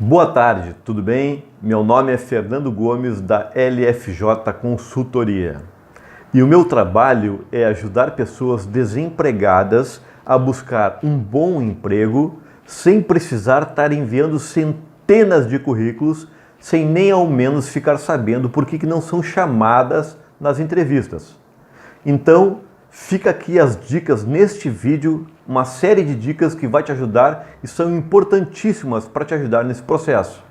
Boa tarde, tudo bem? Meu nome é Fernando Gomes da LFJ Consultoria e o meu trabalho é ajudar pessoas desempregadas a buscar um bom emprego sem precisar estar enviando centenas de currículos, sem nem ao menos ficar sabendo por que não são chamadas nas entrevistas. Então, fica aqui as dicas neste vídeo, uma série de dicas que vai te ajudar e são importantíssimas para te ajudar nesse processo.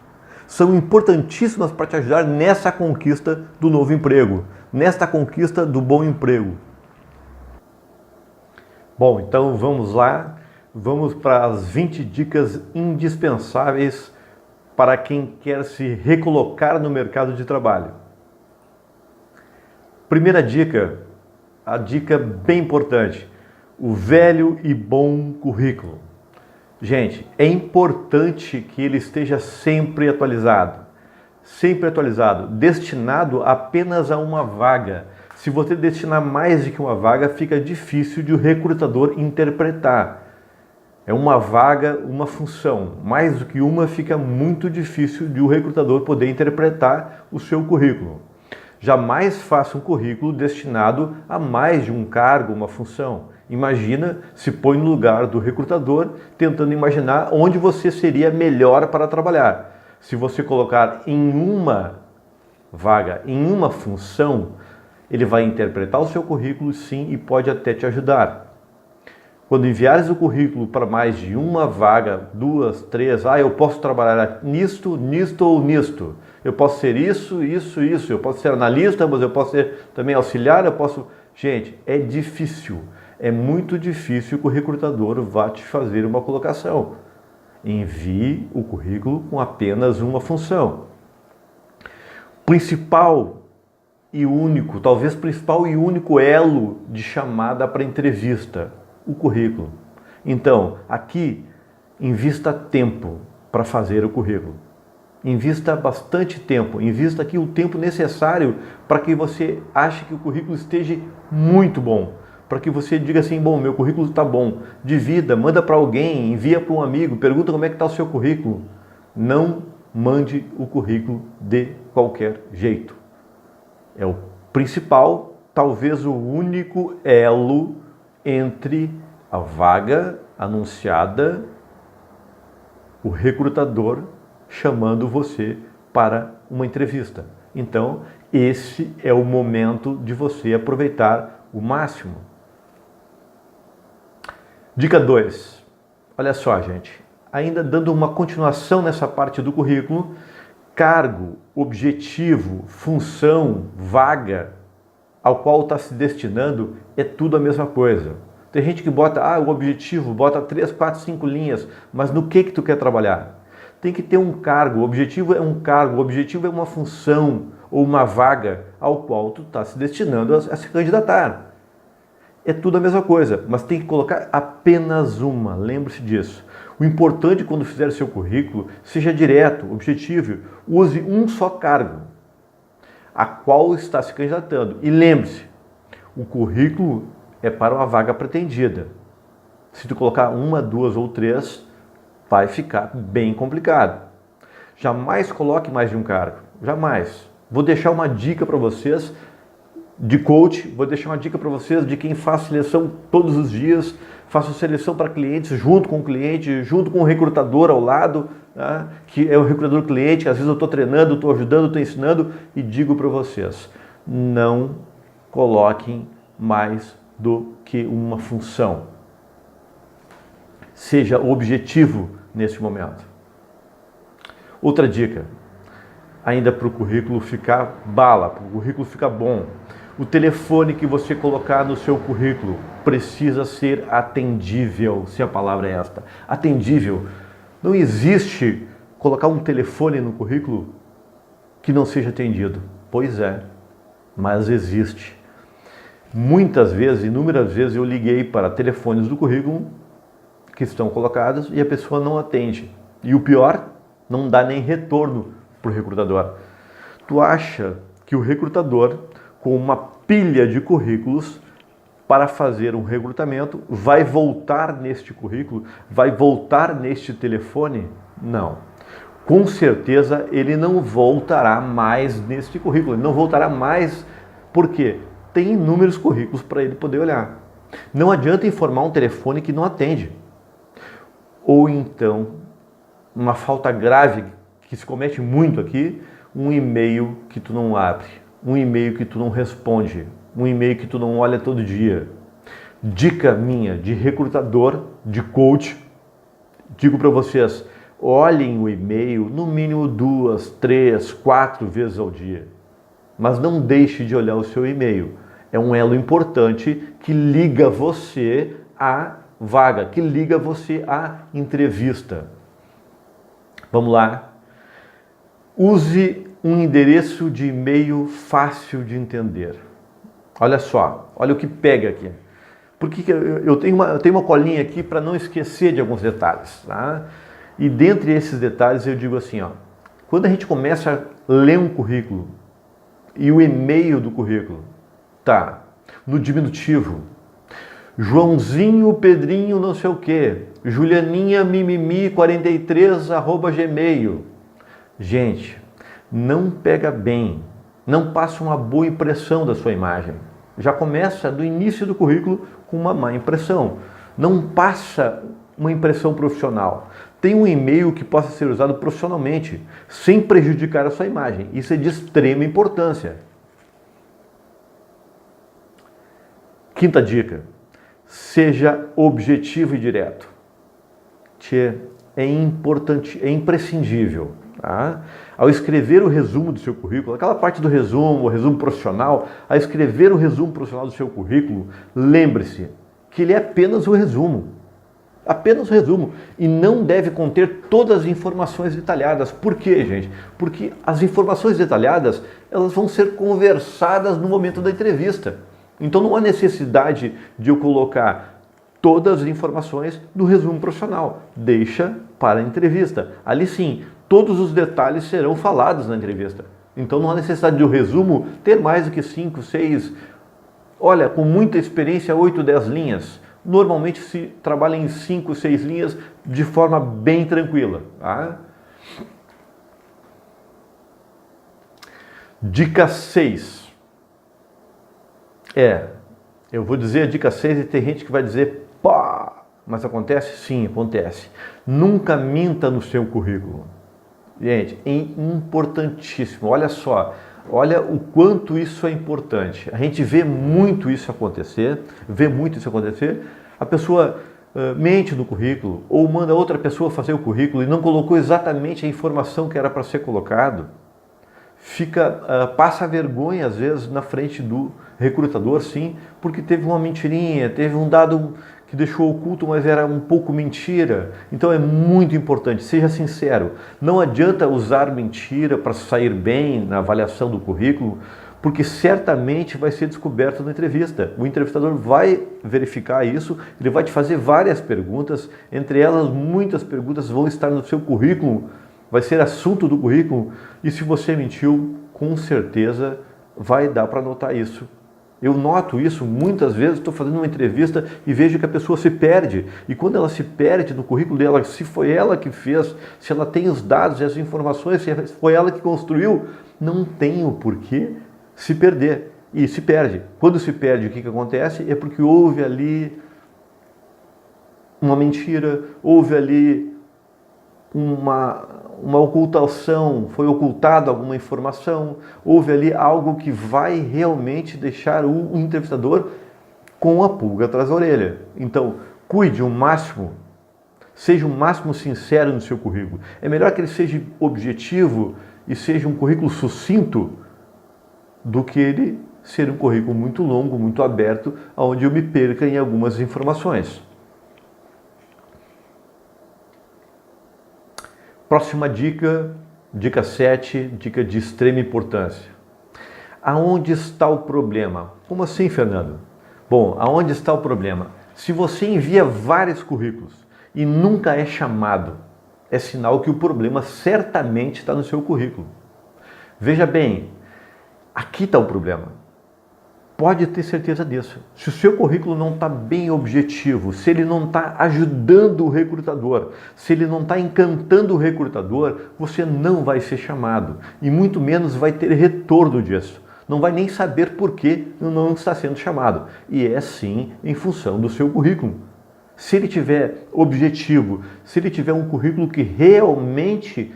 São importantíssimas para te ajudar nessa conquista do novo emprego, nesta conquista do bom emprego. Bom, então vamos lá, vamos para as 20 dicas indispensáveis para quem quer se recolocar no mercado de trabalho. Primeira dica, a dica bem importante, o velho e bom currículo. Gente, é importante que ele esteja sempre atualizado, destinado apenas a uma vaga. Se você destinar mais de que uma vaga, fica difícil de o recrutador interpretar. É uma vaga, uma função, mais do que uma fica muito difícil de o recrutador poder interpretar o seu currículo. Jamais faça um currículo destinado a mais de um cargo, uma função. Imagina, se põe no lugar do recrutador, tentando imaginar onde você seria melhor para trabalhar. Se você colocar em uma vaga, em uma função, ele vai interpretar o seu currículo sim e pode até te ajudar. Quando enviares o currículo para mais de uma vaga, duas, três, eu posso trabalhar nisto, nisto ou nisto. Eu posso ser isso, isso, isso. Eu posso ser analista, mas eu posso ser também auxiliar, eu posso... Gente, é difícil. É muito difícil que o recrutador vá te fazer uma colocação. Envie o currículo com apenas uma função. Principal e único, talvez principal e único elo de chamada para entrevista, o currículo. Então, aqui, invista tempo para fazer o currículo. Invista bastante tempo, invista aqui o tempo necessário para que você ache que o currículo esteja muito bom. Para que você diga assim, bom, meu currículo está bom. Divida, manda para alguém, envia para um amigo, pergunta como é que está o seu currículo. Não mande o currículo de qualquer jeito. É o principal, talvez o único elo entre a vaga anunciada, o recrutador chamando você para uma entrevista. Então, esse é o momento de você aproveitar o máximo. Dica 2. Olha só, gente. Ainda dando uma continuação nessa parte do currículo, cargo, objetivo, função, vaga, ao qual está se destinando, é tudo a mesma coisa. Tem gente que bota, o objetivo, bota 3, 4, 5 linhas, mas no que tu quer trabalhar? Tem que ter um cargo, o objetivo é um cargo, o objetivo é uma função ou uma vaga ao qual tu está se destinando a se candidatar. É tudo a mesma coisa, mas tem que colocar apenas uma, lembre-se disso. O importante quando fizer seu currículo, seja direto, objetivo, use um só cargo, a qual está se candidatando. E lembre-se, o currículo é para uma vaga pretendida. Se tu colocar uma, duas ou três, vai ficar bem complicado. Jamais coloque mais de um cargo, jamais. Vou deixar uma dica para vocês de coach, vou deixar uma dica para vocês de quem faz seleção todos os dias, faço seleção para clientes, junto com o cliente, junto com o recrutador ao lado, tá? Que é o recrutador cliente, que às vezes eu estou treinando, estou ajudando, estou ensinando e digo para vocês, não coloquem mais do que uma função. Seja objetivo nesse momento. Outra dica, ainda para o currículo ficar bala, para o currículo ficar bom. O telefone que você colocar no seu currículo precisa ser atendível, se a palavra é esta. Atendível. Não existe colocar um telefone no currículo que não seja atendido. Pois é, mas existe. Muitas vezes, inúmeras vezes, eu liguei para telefones do currículo que estão colocados e a pessoa não atende. E o pior, não dá nem retorno para o recrutador. Tu acha que o recrutador, com uma pilha de currículos para fazer um recrutamento, vai voltar neste currículo? Vai voltar neste telefone? Não. com certeza ele não voltará mais neste currículo. Ele não voltará mais porque tem inúmeros currículos para ele poder olhar. Não adianta informar um telefone que não atende. Ou então, uma falta grave que se comete muito aqui, um e-mail que tu não abre, um e-mail que tu não responde, um e-mail que tu não olha todo dia. Dica minha de recrutador, de coach, digo para vocês, olhem o e-mail no mínimo 2, 3, 4 vezes ao dia. Mas não deixe de olhar o seu e-mail. É um elo importante que liga você à vaga, que liga você à entrevista. Vamos lá. Use um endereço de e-mail fácil de entender. Olha só, olha o que pega aqui. Porque eu tenho uma colinha aqui para não esquecer de alguns detalhes. Tá? E dentre esses detalhes eu digo assim, ó, quando a gente começa a ler um currículo e o e-mail do currículo tá no diminutivo, Joãozinho, Pedrinho, não sei o que, Julianinha, mimimi, 43, @gmail. Gente, não pega bem, não passa uma boa impressão da sua imagem. Já começa do início do currículo com uma má impressão. Não passa uma impressão profissional. Tem um e-mail que possa ser usado profissionalmente, sem prejudicar a sua imagem. Isso é de extrema importância. Quinta dica. Seja objetivo e direto. É importante, é imprescindível. Tá? Ao escrever o resumo do seu currículo, aquela parte do resumo, o resumo profissional, ao escrever o resumo profissional do seu currículo, lembre-se que ele é apenas o resumo. Apenas o resumo. E não deve conter todas as informações detalhadas. Por quê, gente? Porque as informações detalhadas, elas vão ser conversadas no momento da entrevista. Então não há necessidade de eu colocar todas as informações no resumo profissional. Deixa para a entrevista. Ali sim, todos os detalhes serão falados na entrevista. Então não há necessidade de o resumo ter mais do que 5, 6, olha, com muita experiência, 8, 10 linhas. Normalmente se trabalha em 5, 6 linhas de forma bem tranquila. Tá? Dica 6. Eu vou dizer a dica 6 e tem gente que vai dizer, pá, mas acontece? Sim, acontece. Nunca minta no seu currículo. Gente, é importantíssimo. Olha só, olha o quanto isso é importante. A gente vê muito isso acontecer, A pessoa mente no currículo ou manda outra pessoa fazer o currículo e não colocou exatamente a informação que era para ser colocado. Passa vergonha às vezes na frente do recrutador, sim, porque teve uma mentirinha, teve um dado que deixou oculto, mas era um pouco mentira. Então é muito importante, seja sincero. Não adianta usar mentira para sair bem na avaliação do currículo, porque certamente vai ser descoberto na entrevista. O entrevistador vai verificar isso, ele vai te fazer várias perguntas, entre elas muitas perguntas vão estar no seu currículo, vai ser assunto do currículo, e se você mentiu, com certeza vai dar para notar isso. Eu noto isso muitas vezes, estou fazendo uma entrevista e vejo que a pessoa se perde. E quando ela se perde no currículo dela, se foi ela que fez, se ela tem os dados e as informações, se foi ela que construiu, não tem o porquê se perder. E se perde. Quando se perde, o que acontece? É porque houve ali uma mentira, houve ali uma ocultação, foi ocultada alguma informação, houve ali algo que vai realmente deixar o entrevistador com a pulga atrás da orelha. Então, cuide o máximo, seja o máximo sincero no seu currículo. É melhor que ele seja objetivo e seja um currículo sucinto do que ele ser um currículo muito longo, muito aberto, onde eu me perca em algumas informações. Próxima dica, dica 7, dica de extrema importância. Aonde está o problema? Como assim, Fernando? Bom, aonde está o problema? Se você envia vários currículos e nunca é chamado, é sinal que o problema certamente está no seu currículo. Veja bem, aqui está o problema. Pode ter certeza disso. Se o seu currículo não está bem objetivo, se ele não está ajudando o recrutador, se ele não está encantando o recrutador, você não vai ser chamado e muito menos vai ter retorno disso. Não vai nem saber por que não está sendo chamado. E é sim em função do seu currículo. Se ele tiver objetivo, se ele tiver um currículo que realmente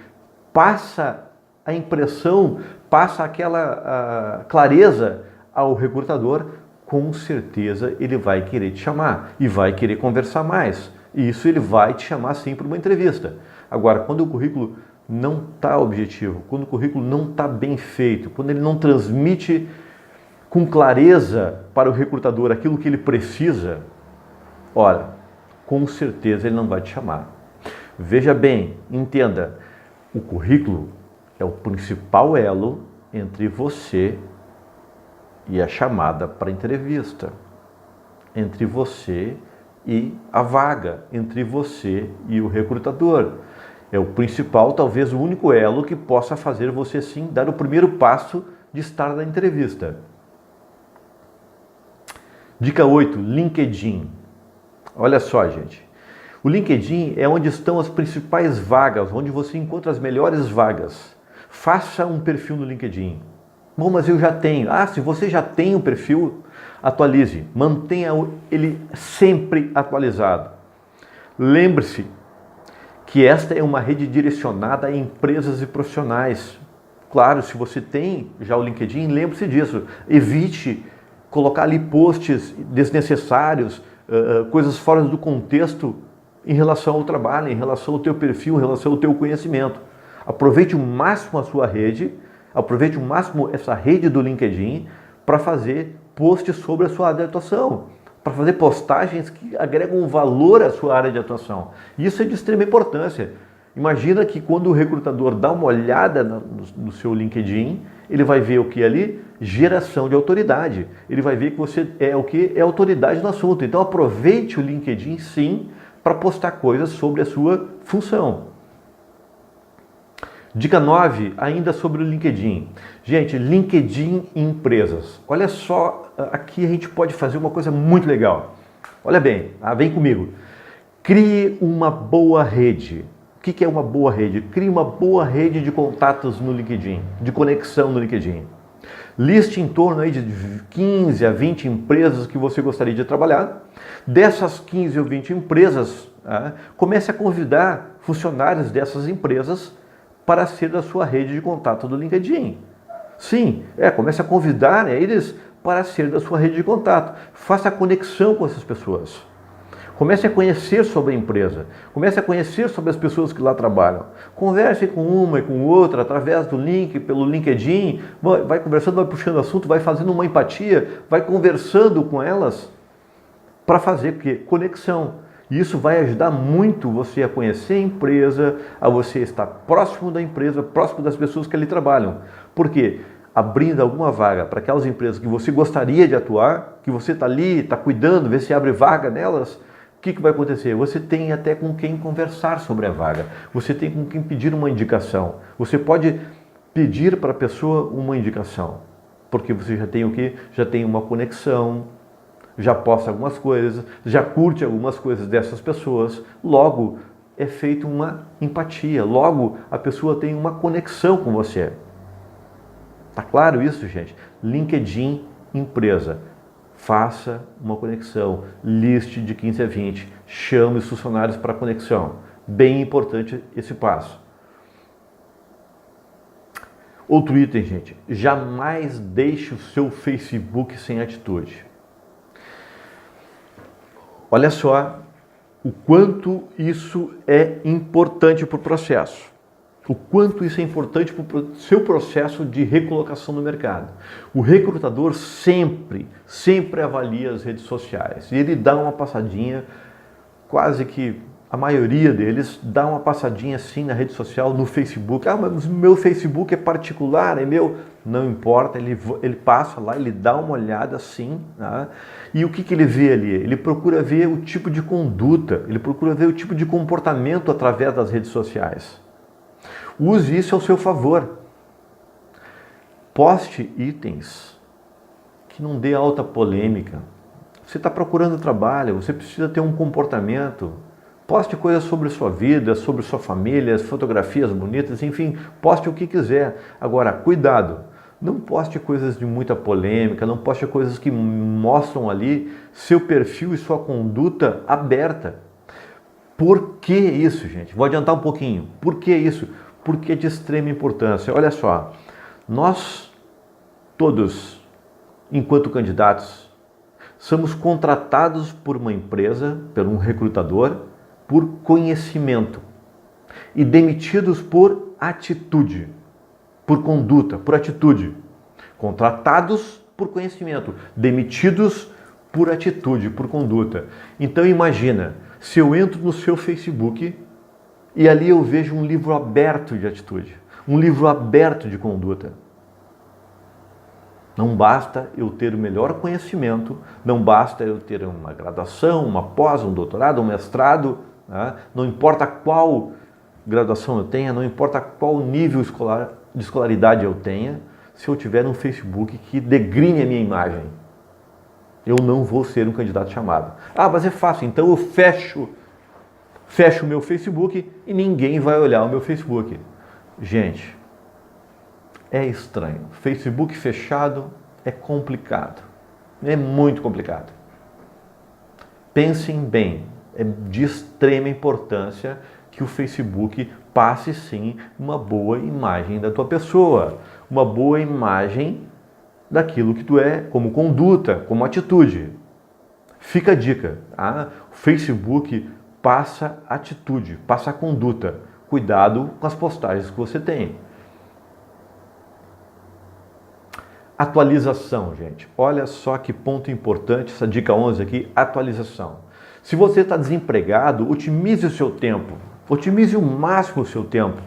passa a impressão, passa aquela clareza ao recrutador, com certeza ele vai querer te chamar e vai querer conversar mais. E isso ele vai te chamar sim para uma entrevista. Agora, quando o currículo não está objetivo, quando o currículo não está bem feito, quando ele não transmite com clareza para o recrutador aquilo que ele precisa, ora, com certeza ele não vai te chamar. Veja bem, entenda, o currículo é o principal elo entre você e a chamada para entrevista, entre você e a vaga, entre você e o recrutador. É o principal, talvez o único elo que possa fazer você sim dar o primeiro passo de estar na entrevista. Dica 8, LinkedIn. Olha só, gente. O LinkedIn é onde estão as principais vagas, onde você encontra as melhores vagas. Faça um perfil no LinkedIn. Bom, mas eu já tenho. Se você já tem um perfil, atualize. Mantenha ele sempre atualizado. Lembre-se que esta é uma rede direcionada a empresas e profissionais. Claro, se você tem já o LinkedIn, lembre-se disso. Evite colocar ali posts desnecessários, coisas fora do contexto em relação ao trabalho, em relação ao teu perfil, em relação ao teu conhecimento. Aproveite o máximo a sua rede, aproveite o máximo essa rede do LinkedIn para fazer posts sobre a sua área de atuação, para fazer postagens que agregam valor à sua área de atuação. Isso é de extrema importância. Imagina que quando o recrutador dá uma olhada no seu LinkedIn, ele vai ver o que ali? Geração de autoridade. Ele vai ver que você é o que? É autoridade no assunto. Então aproveite o LinkedIn sim para postar coisas sobre a sua função. Dica 9, ainda sobre o LinkedIn. Gente, LinkedIn em empresas. Olha só, aqui a gente pode fazer uma coisa muito legal. Olha bem, vem comigo. Crie uma boa rede. O que é uma boa rede? Crie uma boa rede de contatos no LinkedIn, de conexão no LinkedIn. Liste em torno aí de 15 a 20 empresas que você gostaria de trabalhar. Dessas 15 ou 20 empresas, comece a convidar funcionários dessas empresas para ser da sua rede de contato do LinkedIn. Sim, comece a convidar eles para ser da sua rede de contato. Faça a conexão com essas pessoas. Comece a conhecer sobre a empresa. Comece a conhecer sobre as pessoas que lá trabalham. Converse com uma e com outra através do link, pelo LinkedIn. Vai conversando, vai puxando assunto, vai fazendo uma empatia, vai conversando com elas para fazer o quê? Conexão. E isso vai ajudar muito você a conhecer a empresa, a você estar próximo da empresa, próximo das pessoas que ali trabalham. Por quê? Abrindo alguma vaga para aquelas empresas que você gostaria de atuar, que você está ali, está cuidando, vê se abre vaga nelas, o que vai acontecer? Você tem até com quem conversar sobre a vaga, você tem com quem pedir uma indicação. Você pode pedir para a pessoa uma indicação, porque você já tem o quê? Já tem uma conexão, já posta algumas coisas, já curte algumas coisas dessas pessoas, logo é feita uma empatia, logo a pessoa tem uma conexão com você. Tá claro isso, gente? LinkedIn empresa. Faça uma conexão, liste de 15 a 20, chame os funcionários para conexão. Bem importante esse passo. Outro item, gente, jamais deixe o seu Facebook sem atitude. Olha só o quanto isso é importante para o processo. O quanto isso é importante para o seu processo de recolocação no mercado. O recrutador sempre avalia as redes sociais. E ele dá uma passadinha, quase que a maioria deles dá uma passadinha assim na rede social, no Facebook. Mas o meu Facebook é particular, é meu. Não importa, ele passa lá, ele dá uma olhada assim. Tá? E o que ele vê ali? Ele procura ver o tipo de conduta, ele procura ver o tipo de comportamento através das redes sociais. Use isso ao seu favor. Poste itens que não dê alta polêmica. Você está procurando trabalho, você precisa ter um comportamento. Poste coisas sobre sua vida, sobre sua família, fotografias bonitas, enfim, poste o que quiser. Agora, cuidado, não poste coisas de muita polêmica, não poste coisas que mostram ali seu perfil e sua conduta aberta. Por que isso, gente? Vou adiantar um pouquinho. Por que isso? Porque é de extrema importância. Olha só, nós todos, enquanto candidatos, somos contratados por uma empresa, por um recrutador, por conhecimento e demitidos por atitude, por conduta, por atitude. Contratados por conhecimento, demitidos por atitude, por conduta. Então imagina, se eu entro no seu Facebook e ali eu vejo um livro aberto de atitude, um livro aberto de conduta. Não basta eu ter o melhor conhecimento, não basta eu ter uma graduação, uma pós, um doutorado, um mestrado, né? Não importa qual graduação eu tenha, não importa qual nível de escolaridade eu tenha, se eu tiver um Facebook que degrine a minha imagem, eu não vou ser um candidato chamado. Ah, mas é fácil, então eu fecho o meu Facebook e ninguém vai olhar o meu Facebook. Gente, é estranho. Facebook fechado é complicado. É muito complicado. Pensem bem, é de extrema importância que o Facebook passe sim uma boa imagem da tua pessoa, uma boa imagem daquilo que tu é, como conduta, como atitude. Fica a dica, tá? O Facebook passa atitude, passa conduta. Cuidado com as postagens que você tem. Atualização, gente. Olha só que ponto importante, essa dica 11 aqui, atualização. Se você está desempregado, otimize o seu tempo. Otimize o máximo o seu tempo.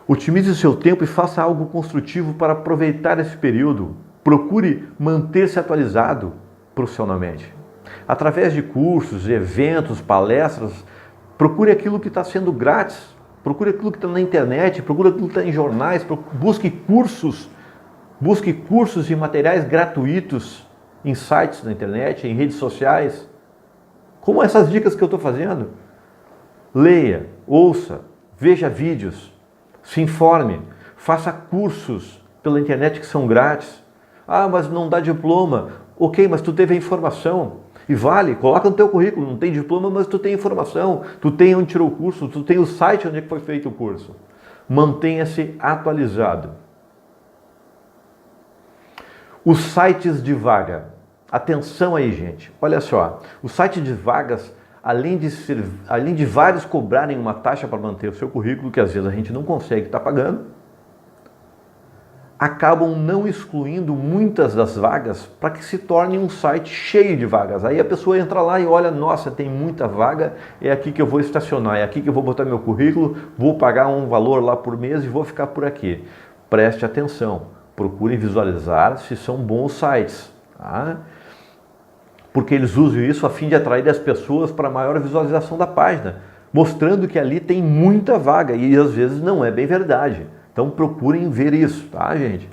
Otimize o seu tempo e faça algo construtivo para aproveitar esse período. Procure manter-se atualizado profissionalmente. Através de cursos, eventos, palestras, procure aquilo que está sendo grátis. Procure aquilo que está na internet, procure aquilo que está em jornais, busque cursos e materiais gratuitos em sites na internet, em redes sociais. Como essas dicas que eu estou fazendo. Leia, ouça, veja vídeos, se informe, faça cursos pela internet que são grátis. Ah, mas não dá diploma. Ok, mas tu teve a informação. E vale, coloca no teu currículo, não tem diploma, mas tu tem informação. Tu tem onde tirou o curso, tu tem o site onde é que foi feito o curso. Mantenha-se atualizado. Os sites de vaga. Atenção aí, gente. Olha só. O site de vagas, além de vários cobrarem uma taxa para manter o seu currículo, que às vezes a gente não consegue estar pagando, acabam não excluindo muitas das vagas para que se torne um site cheio de vagas. Aí a pessoa entra lá e olha, nossa, tem muita vaga, é aqui que eu vou estacionar, é aqui que eu vou botar meu currículo, vou pagar um valor lá por mês e vou ficar por aqui. Preste atenção, procure visualizar se são bons sites, tá? Porque eles usam isso a fim de atrair as pessoas para maior visualização da página, mostrando que ali tem muita vaga e às vezes não é bem verdade. Então procurem ver isso, tá, gente?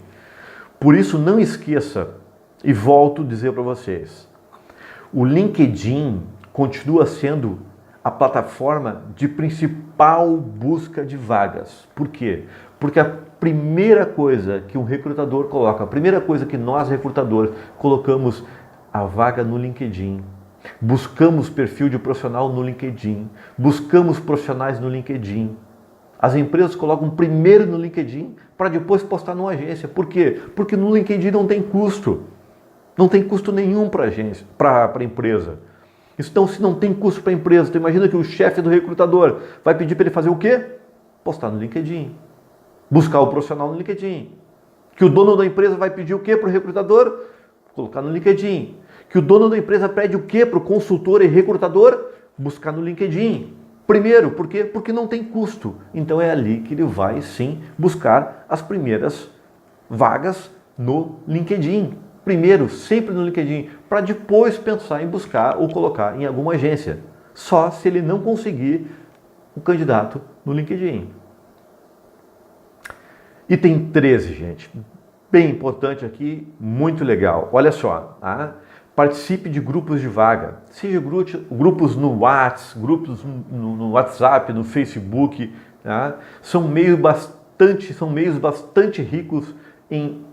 Por isso não esqueça, e volto a dizer para vocês, o LinkedIn continua sendo a plataforma de principal busca de vagas. Por quê? Porque a primeira coisa que um recrutador coloca, a primeira coisa que nós recrutadores colocamos a vaga no LinkedIn. Buscamos perfil de profissional no LinkedIn, buscamos profissionais no LinkedIn. As empresas colocam primeiro no LinkedIn para depois postar numa agência. Por quê? Porque no LinkedIn não tem custo. Não tem custo nenhum para a agência, para a empresa. Então, se não tem custo para a empresa, tu imagina que o chefe do recrutador vai pedir para ele fazer o quê? Postar no LinkedIn. Buscar o profissional no LinkedIn. Que o dono da empresa vai pedir o quê para o recrutador? Colocar no LinkedIn. Que o dono da empresa pede o quê para o consultor e recrutador? Buscar no LinkedIn. Primeiro, por quê? Porque não tem custo. Então é ali que ele vai sim buscar as primeiras vagas no LinkedIn. Primeiro, sempre no LinkedIn, para depois pensar em buscar ou colocar em alguma agência. Só se ele não conseguir o candidato no LinkedIn. Item 13, gente. bem importante aqui, muito legal. Olha só, tá? Participe de grupos de vaga, seja grupos no WhatsApp, grupos no WhatsApp, no Facebook, tá? São meios bastante ricos em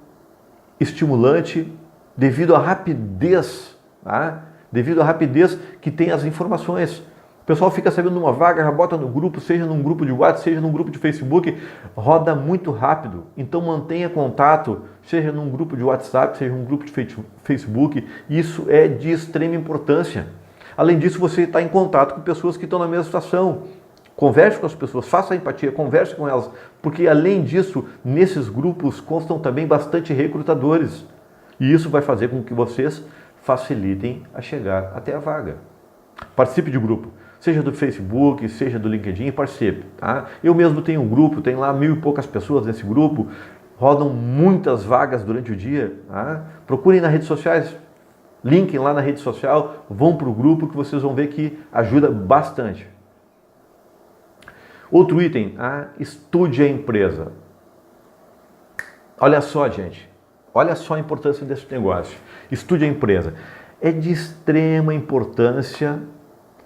estimulante devido à rapidez, tá? Devido à rapidez que tem as informações. O pessoal fica sabendo de uma vaga, já bota no grupo, seja num grupo de WhatsApp, seja num grupo de Facebook, roda muito rápido. Então mantenha contato, seja num grupo de WhatsApp, seja num grupo de Facebook. Isso é de extrema importância. Além disso, você está em contato com pessoas que estão na mesma situação. Converse com as pessoas, faça empatia, converse com elas, porque além disso, nesses grupos constam também bastante recrutadores. E isso vai fazer com que vocês facilitem a chegar até a vaga. Participe de grupo, seja do Facebook, seja do LinkedIn, participe. Tá? Eu mesmo tenho um grupo, tem lá 1000 e poucas pessoas nesse grupo, rodam muitas vagas durante o dia. Tá? Procurem nas redes sociais, linkem lá na rede social, vão para o grupo que vocês vão ver que ajuda bastante. Outro item, estude a empresa. Olha só, gente, olha só a importância desse negócio. Estude a empresa. É de extrema importância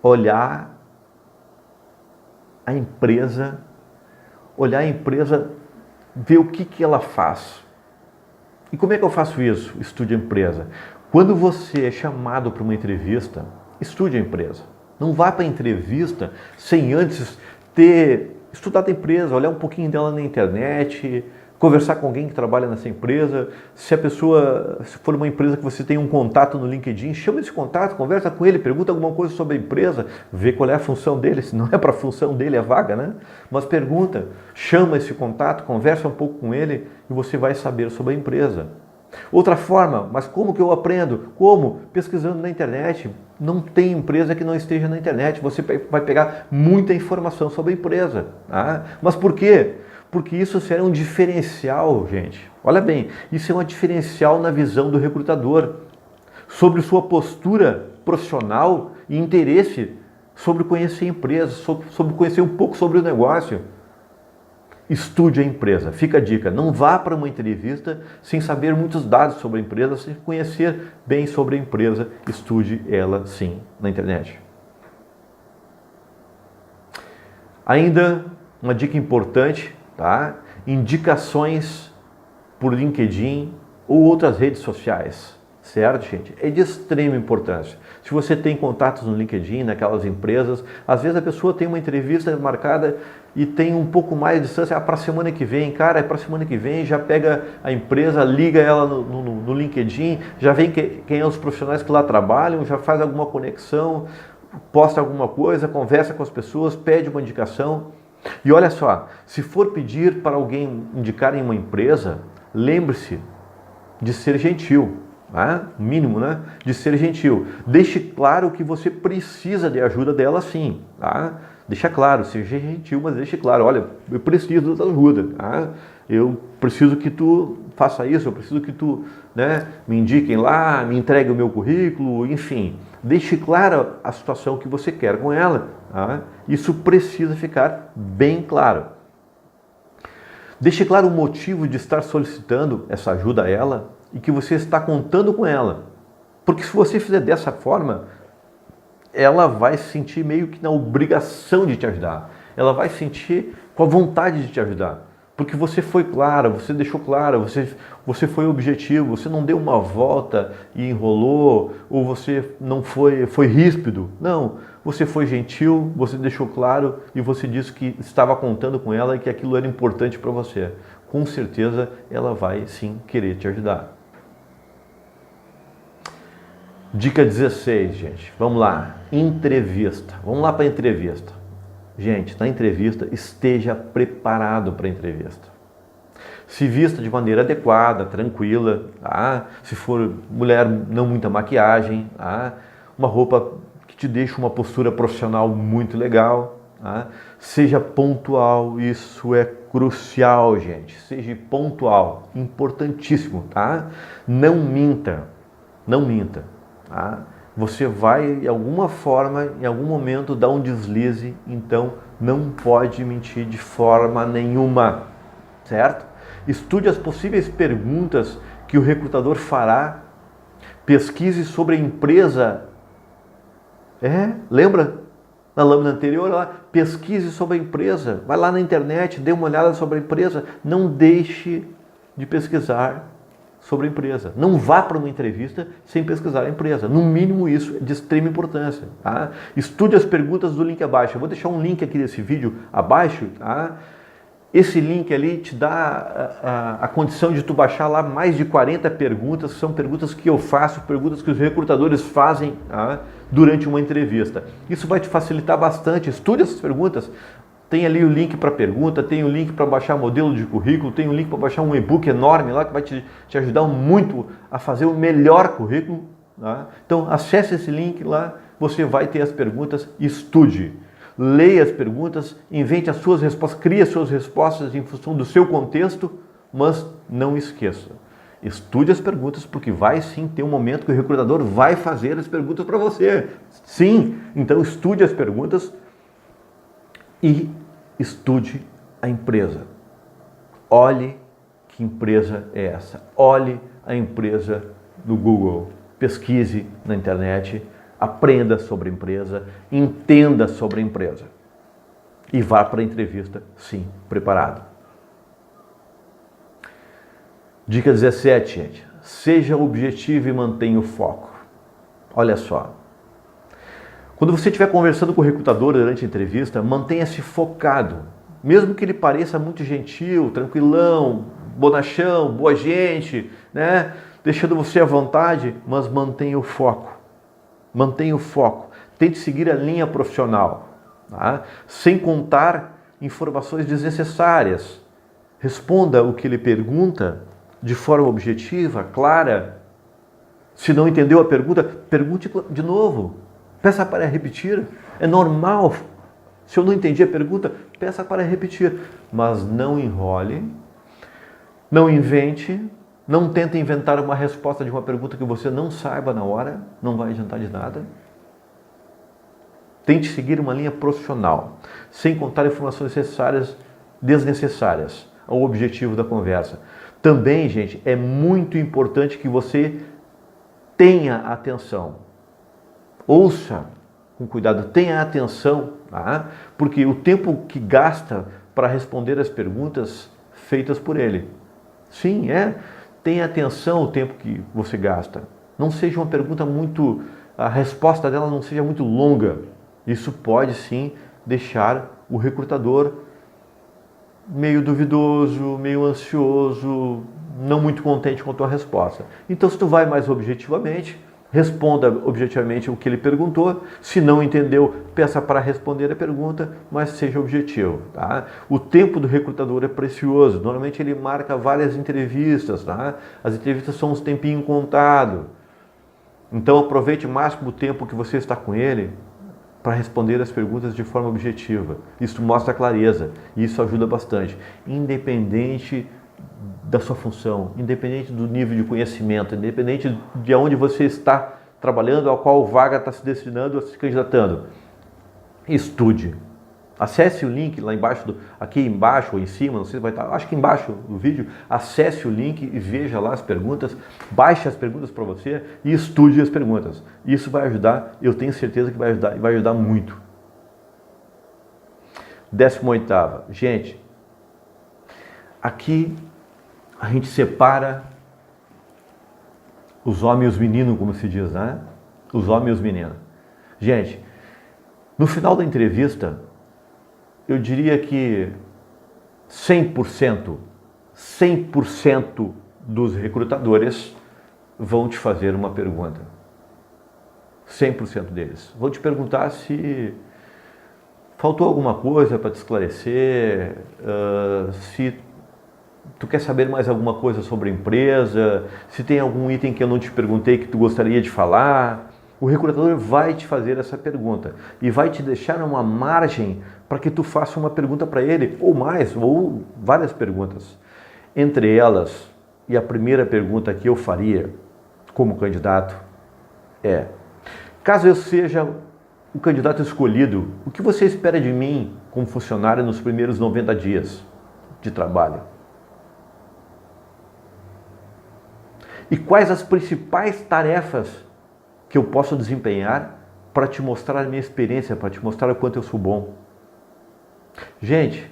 olhar a empresa, ver o que ela faz. E como é que eu faço isso? Estude a empresa. Quando você é chamado para uma entrevista, estude a empresa. Não vá para a entrevista sem antes ter estudado a empresa, olhar um pouquinho dela na internet, conversar com alguém que trabalha nessa empresa. Se for uma empresa que você tem um contato no LinkedIn, chama esse contato, conversa com ele, pergunta alguma coisa sobre a empresa, vê qual é a função dele, se não é para a função dele a vaga, né? Mas pergunta, chama esse contato, conversa um pouco com ele e você vai saber sobre a empresa. Outra forma, mas como que eu aprendo? Como? Pesquisando na internet. Não tem empresa que não esteja na internet. Você vai pegar muita informação sobre a empresa. Tá? Mas por quê? Porque isso será um diferencial, gente. Olha bem, isso é um diferencial na visão do recrutador. Sobre sua postura profissional e interesse sobre conhecer a empresa, sobre conhecer um pouco sobre o negócio. Estude a empresa. Fica a dica, não vá para uma entrevista sem saber muitos dados sobre a empresa, sem conhecer bem sobre a empresa. Estude ela sim na internet. Ainda uma dica importante, tá? Indicações por LinkedIn ou outras redes sociais. Certo, gente? É de extrema importância. Se você tem contatos no LinkedIn, naquelas empresas, às vezes a pessoa tem uma entrevista marcada e tem um pouco mais de distância, para a semana que vem, cara, é para a semana que vem, já pega a empresa, liga ela no LinkedIn, já vê quem são os profissionais que lá trabalham, já faz alguma conexão, posta alguma coisa, conversa com as pessoas, pede uma indicação. E olha só, se for pedir para alguém indicar em uma empresa, lembre-se de ser gentil. Mínimo, né? De ser gentil. Deixe claro que você precisa de ajuda dela sim. Tá? Deixa claro, seja gentil, mas deixe claro, olha, eu preciso da ajuda. Tá? Eu preciso que tu faça isso, eu preciso que tu, né, me indiquem lá, me entregue o meu currículo, enfim. Deixe claro a situação que você quer com ela. Tá? Isso precisa ficar bem claro. Deixe claro o motivo de estar solicitando essa ajuda a ela e que você está contando com ela. Porque se você fizer dessa forma, ela vai se sentir meio que na obrigação de te ajudar. Ela vai sentir com a vontade de te ajudar. Porque você foi clara, você deixou claro, você foi objetivo, você não deu uma volta e enrolou, ou você não foi ríspido. Não, você foi gentil, você deixou claro e você disse que estava contando com ela e que aquilo era importante para você. Com certeza ela vai sim querer te ajudar. Dica 16, gente. Vamos lá. Entrevista. Vamos lá para a entrevista. Gente, na entrevista, esteja preparado para a entrevista. Se vista de maneira adequada, tranquila. Tá? Se for mulher, não muita maquiagem. Tá? Uma roupa que te deixe uma postura profissional muito legal. Tá? Seja pontual. Isso é crucial, gente. Seja pontual. Importantíssimo. Tá? Não minta. Não minta. Tá? Você vai, de alguma forma, em algum momento, dar um deslize, então não pode mentir de forma nenhuma, certo? Estude as possíveis perguntas que o recrutador fará. Pesquise sobre a empresa. Lembra? Na lâmina anterior, lá, pesquise sobre a empresa. Vai lá na internet, dê uma olhada sobre a empresa. Não deixe de pesquisar sobre a empresa. Não vá para uma entrevista sem pesquisar a empresa. No mínimo isso é de extrema importância. Tá? Estude as perguntas do link abaixo. Eu vou deixar um link aqui desse vídeo abaixo. Tá? Esse link ali te dá a condição de tu baixar lá mais de 40 perguntas, são perguntas que eu faço, perguntas que os recrutadores fazem durante uma entrevista. Isso vai te facilitar bastante. Estude essas perguntas. Tem ali o link para pergunta, tem o link para baixar modelo de currículo, tem o link para baixar um e-book enorme lá que vai te ajudar muito a fazer o melhor currículo. Tá? Então acesse esse link lá, você vai ter as perguntas, estude. Leia as perguntas, invente as suas respostas, crie as suas respostas em função do seu contexto, mas não esqueça. Estude as perguntas, porque vai sim ter um momento que o recrutador vai fazer as perguntas para você. Sim, então estude as perguntas e estude a empresa. Olhe que empresa é essa. Olhe a empresa no Google. Pesquise na internet. Aprenda sobre a empresa, entenda sobre a empresa e vá para a entrevista, sim, preparado. Dica 17, gente. Seja objetivo e mantenha o foco. Olha só. Quando você estiver conversando com o recrutador durante a entrevista, mantenha-se focado. Mesmo que ele pareça muito gentil, tranquilão, bonachão, boa gente, né? Deixando você à vontade, mas mantenha o foco. Mantenha o foco, tente seguir a linha profissional, tá? Sem contar informações desnecessárias. Responda o que ele pergunta de forma objetiva, clara. Se não entendeu a pergunta, pergunte de novo. Peça para repetir. É normal. Se eu não entendi a pergunta, peça para repetir. Mas não enrole, não invente. Não tenta inventar uma resposta de uma pergunta que você não saiba na hora, não vai adiantar de nada. Tente seguir uma linha profissional, sem contar informações desnecessárias ao objetivo da conversa. Também, gente, é muito importante que você tenha atenção. Ouça com cuidado, tenha atenção, tá? Porque o tempo que gasta para responder as perguntas feitas por ele. Sim, tenha atenção ao tempo que você gasta. Não seja uma pergunta a resposta dela não seja muito longa. Isso pode sim deixar o recrutador meio duvidoso, meio ansioso, não muito contente com a tua resposta. Então, se tu vai mais objetivamente, responda objetivamente o que ele perguntou. Se não entendeu, peça para responder a pergunta, mas seja objetivo. Tá? O tempo do recrutador é precioso. Normalmente ele marca várias entrevistas. Tá? As entrevistas são uns tempinho contado. Então aproveite o máximo o tempo que você está com ele para responder as perguntas de forma objetiva. Isso mostra clareza e isso ajuda bastante. Independente da sua função, independente do nível de conhecimento, independente de onde você está trabalhando, a qual vaga está se destinando a se candidatando. Estude. Acesse o link lá embaixo, aqui embaixo ou em cima, não sei se vai estar, acho que embaixo do vídeo. Acesse o link e veja lá as perguntas, baixe as perguntas para você e estude as perguntas. Isso vai ajudar, eu tenho certeza que vai ajudar, e vai ajudar muito. 18ª. Gente, aqui a gente separa os homens e os meninos, como se diz, né? Os homens e os meninos. Gente, no final da entrevista, eu diria que 100% dos recrutadores vão te fazer uma pergunta. 100% deles. Vão te perguntar se faltou alguma coisa para te esclarecer, se tu quer saber mais alguma coisa sobre a empresa, se tem algum item que eu não te perguntei que tu gostaria de falar. O recrutador vai te fazer essa pergunta e vai te deixar uma margem para que tu faça uma pergunta para ele, ou mais, ou várias perguntas. Entre elas, e a primeira pergunta que eu faria como candidato é: caso eu seja o candidato escolhido, o que você espera de mim como funcionário nos primeiros 90 dias de trabalho? E quais as principais tarefas que eu posso desempenhar para te mostrar a minha experiência, para te mostrar o quanto eu sou bom. Gente,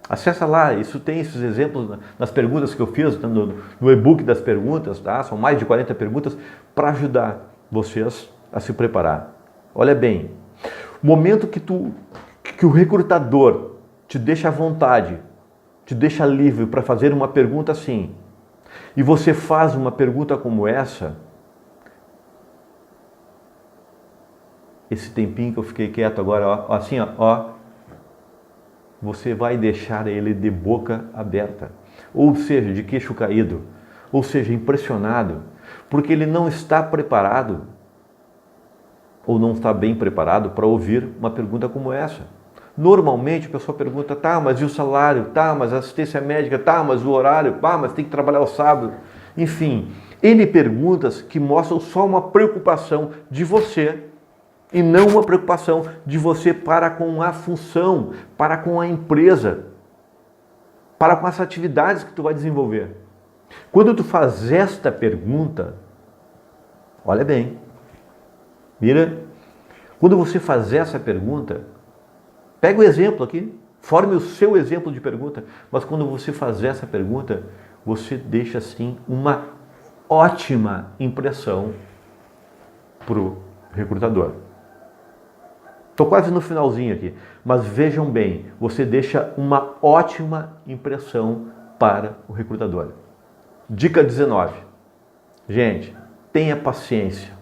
acessa lá, isso tem esses exemplos nas perguntas que eu fiz, no e-book das perguntas, tá? São mais de 40 perguntas para ajudar vocês a se preparar. Olha bem, o momento que o recrutador te deixa à vontade, te deixa livre para fazer uma pergunta assim, e você faz uma pergunta como essa, esse tempinho que eu fiquei quieto agora, ó, assim, ó, você vai deixar ele de boca aberta, ou seja, de queixo caído, ou seja, impressionado, porque ele não está preparado, ou não está bem preparado para ouvir uma pergunta como essa. Normalmente a pessoa pergunta, tá, mas e o salário? Tá, mas a assistência médica? Tá, mas o horário? Tá, mas tem que trabalhar o sábado? Enfim, N perguntas que mostram só uma preocupação de você e não uma preocupação de você para com a função, para com a empresa, para com as atividades que tu vai desenvolver. Quando tu faz esta pergunta, olha bem, mira, quando você faz essa pergunta, pega o exemplo aqui, forme o seu exemplo de pergunta, mas quando você faz essa pergunta, você deixa assim uma ótima impressão para o recrutador. Estou quase no finalzinho aqui, mas vejam bem, você deixa uma ótima impressão para o recrutador. Dica 19. Gente, tenha paciência.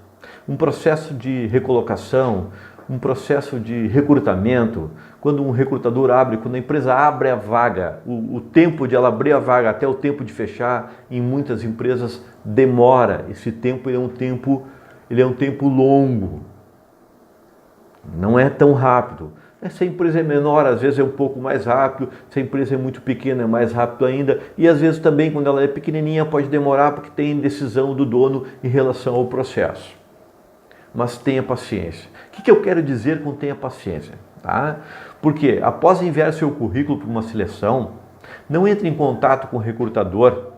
Um processo de recolocação, um processo de recrutamento, quando um recrutador abre, quando a empresa abre a vaga, o tempo de ela abrir a vaga até o tempo de fechar, em muitas empresas demora. Esse tempo ele é um tempo longo. Não é tão rápido. Se a empresa é menor, às vezes é um pouco mais rápido. Se a empresa é muito pequena, é mais rápido ainda. E às vezes também, quando ela é pequenininha, pode demorar porque tem decisão do dono em relação ao processo. Mas tenha paciência. O que eu quero dizer com tenha paciência? Tá? Porque após enviar seu currículo para uma seleção, não entre em contato com o recrutador.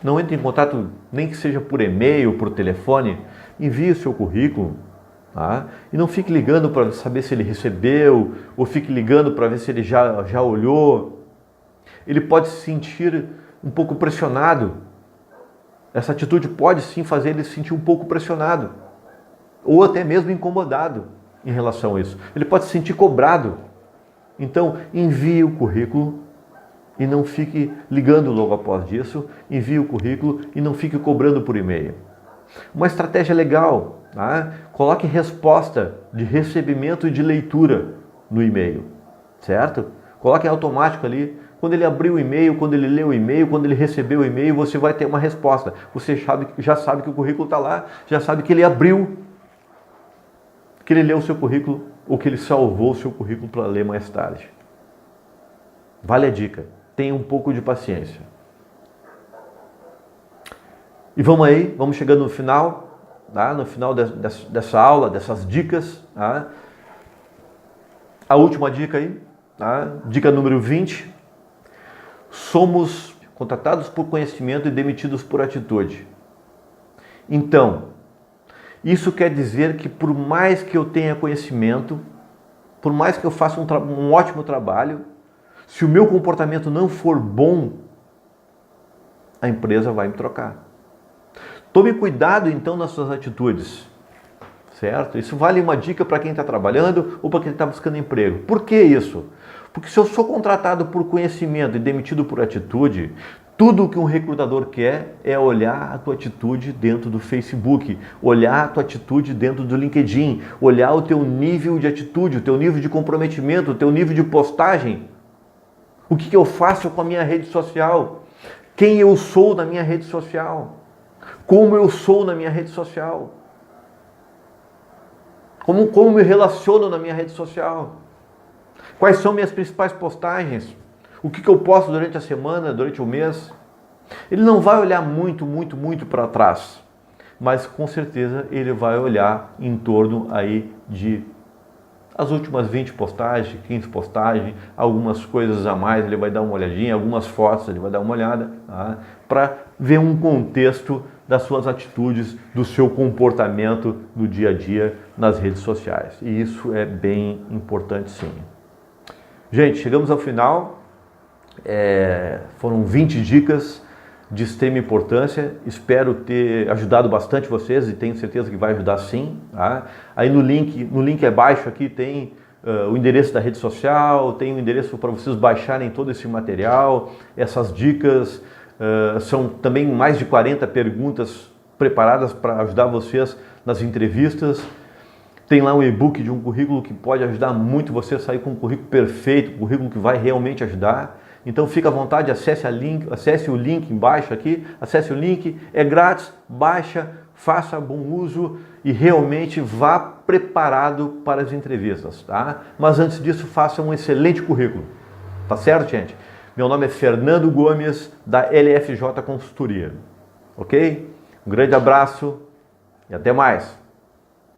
Não entre em contato, nem que seja por e-mail, por telefone. Envie o seu currículo. Tá? E não fique ligando para saber se ele recebeu, ou fique ligando para ver se ele já olhou. Ele pode se sentir um pouco pressionado. Essa atitude pode sim fazer ele se sentir um pouco pressionado, ou até mesmo incomodado em relação a isso. Ele pode se sentir cobrado. Então, envie o currículo e não fique ligando logo após disso. Envie o currículo e não fique cobrando por e-mail. Uma estratégia legal, tá? Coloque resposta de recebimento e de leitura no e-mail, certo? Coloque automático ali, quando ele abrir o e-mail, quando ele lê o e-mail, quando ele recebeu o e-mail, você vai ter uma resposta. Você já sabe que o currículo está lá, já sabe que ele abriu, que ele leu o seu currículo ou que ele salvou o seu currículo para ler mais tarde. Vale a dica, tenha um pouco de paciência. E vamos aí, vamos chegando no final, tá? No final dessa aula, dessas dicas. Tá? A última dica aí, tá? Dica número 20. Somos contratados por conhecimento e demitidos por atitude. Então, isso quer dizer que por mais que eu tenha conhecimento, por mais que eu faça um ótimo trabalho, se o meu comportamento não for bom, a empresa vai me trocar. Tome cuidado então nas suas atitudes, certo? Isso vale uma dica para quem está trabalhando ou para quem está buscando emprego. Por que isso? Porque se eu sou contratado por conhecimento e demitido por atitude, tudo o que um recrutador quer é olhar a tua atitude dentro do Facebook, olhar a tua atitude dentro do LinkedIn, olhar o teu nível de atitude, o teu nível de comprometimento, o teu nível de postagem. O que eu faço com a minha rede social? Quem eu sou na minha rede social? Como eu sou na minha rede social? Como me relaciono na minha rede social? Quais são minhas principais postagens? O que eu posto durante a semana, durante o mês? Ele não vai olhar muito para trás, mas com certeza ele vai olhar em torno aí de as últimas 20 postagens, 15 postagens, algumas coisas a mais ele vai dar uma olhadinha, algumas fotos ele vai dar uma olhada, tá? Para ver um contexto das suas atitudes, do seu comportamento no dia a dia nas redes sociais. E isso é bem importante, sim. Gente, chegamos ao final. Foram 20 dicas de extrema importância. Espero ter ajudado bastante vocês e tenho certeza que vai ajudar, sim. Tá? Aí no link abaixo aqui tem o endereço da rede social, tem o endereço para vocês baixarem todo esse material, essas dicas. São também mais de 40 perguntas preparadas para ajudar vocês nas entrevistas. Tem lá um e-book de um currículo que pode ajudar muito você a sair com um currículo perfeito, um currículo que vai realmente ajudar. Então fica à vontade, acesse o link embaixo aqui, acesse o link, é grátis, baixa, faça bom uso e realmente vá preparado para as entrevistas, tá? Mas antes disso, faça um excelente currículo, tá certo, gente? Meu nome é Fernando Gomes, da LFJ Consultoria, ok? Um grande abraço e até mais!